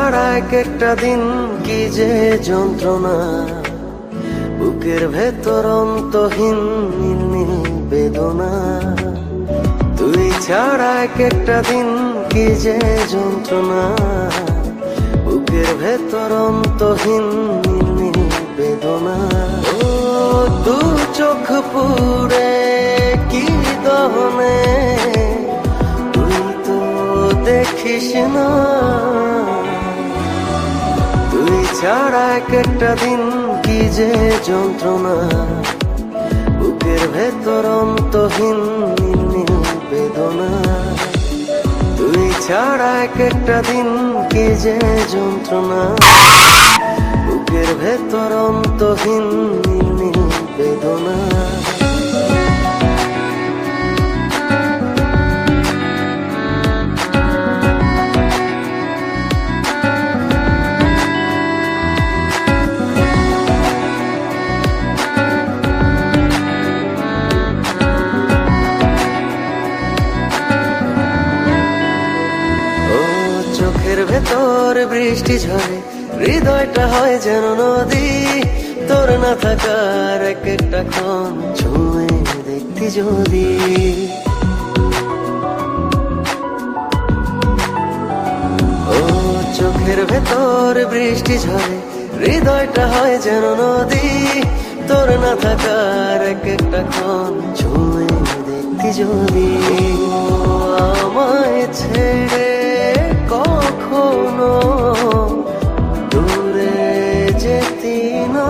ছাড়া এক একটা দিন কি যে যন্ত্রণা, বুকের ভেতর অন্তহীন নীল নীল বেদনা। তুই ছাড়া এক একটা দিন কি যে যন্ত্রণা, বুকের ভেতর অন্তহীন নীল নীল বেদনা। ও দু চোখ পুরে কি দহনে, তুই তো দেখিস না। তুই ছাড়া এক একটা দিন কি যে যন্ত্রণা, বুকের ভেতর অন্তহীন নীল নীল বেদনা। তুই ছাড়া এক একটা দিন কি যে যন্ত্রণা, বুকের ভেতর অন্তহীন নীল নীল বেদনা। চোখের ভেতর বৃষ্টি ঝরে, হৃদয়টা হয় যেন নদী। তোর না থাকার এক একটা ক্ষণ ছুঁয়ে দেখতি যদি। ও চোখের ভেতর বৃষ্টি ঝরে, হৃদয়টা হয় যেন নদী। তোর না থাকার এক একটা ক্ষণ ছুঁয়ে দেখতি যদি। আমায় ছেড়ে কখনো দূরে যেতি না।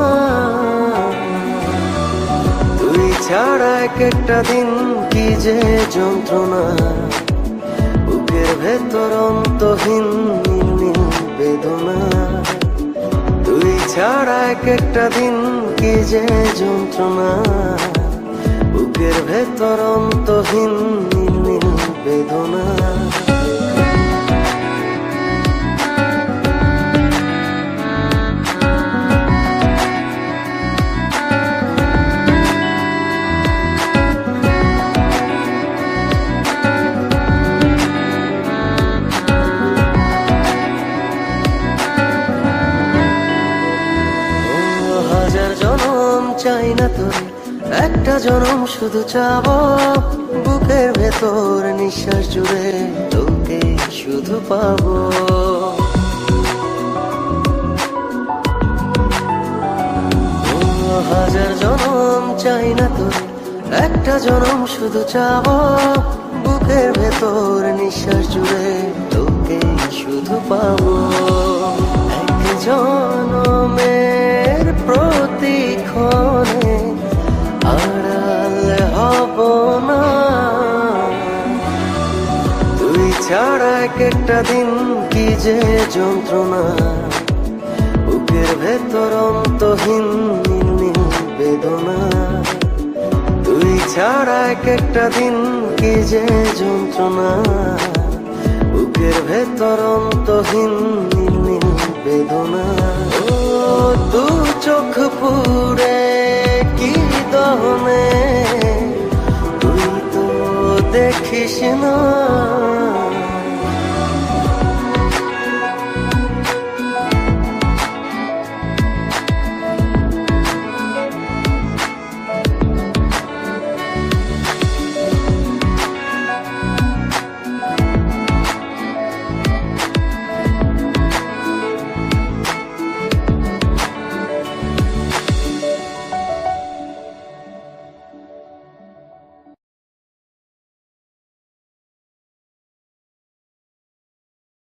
তুই ছাড়া এক একটা দিন কি যে যন্ত্রণা, বুকের ভেতর অন্তহীন নীল নীল বেদনা। তুই ছাড়া এক একটা দিন কি যে যন্ত্রণা, বুকের ভেতর অন্তহীন নীল নীল বেদনা। হাজার জনম চাই না তোরে, একটা জনম শুধু চাবো। বুকের ভেতর নিঃশ্বাস জুড়ে তোকে শুধু পাবো। হাজার জনম চাই না তোরে, একটা জনম শুধু চাবো। বুকের ভেতর নিঃশ্বাস জুড়ে তোকে শুধু পাবো। এক জনমের প্রতিক্ষণে আড়াল হব না। তুই ছাড়া এক একটা দিন কি যে যন্ত্রণা, বুকের ভেতর অন্তহীন নীল নীল বেদনা। তুই ছাড়া এক একটা দিন কি যে যন্ত্রণা, বুকের ভেতর অন্তহীন নীল নীল বেদনা। ও দু চোখ পুরে কি দহনে, তুই তো দেখিস না।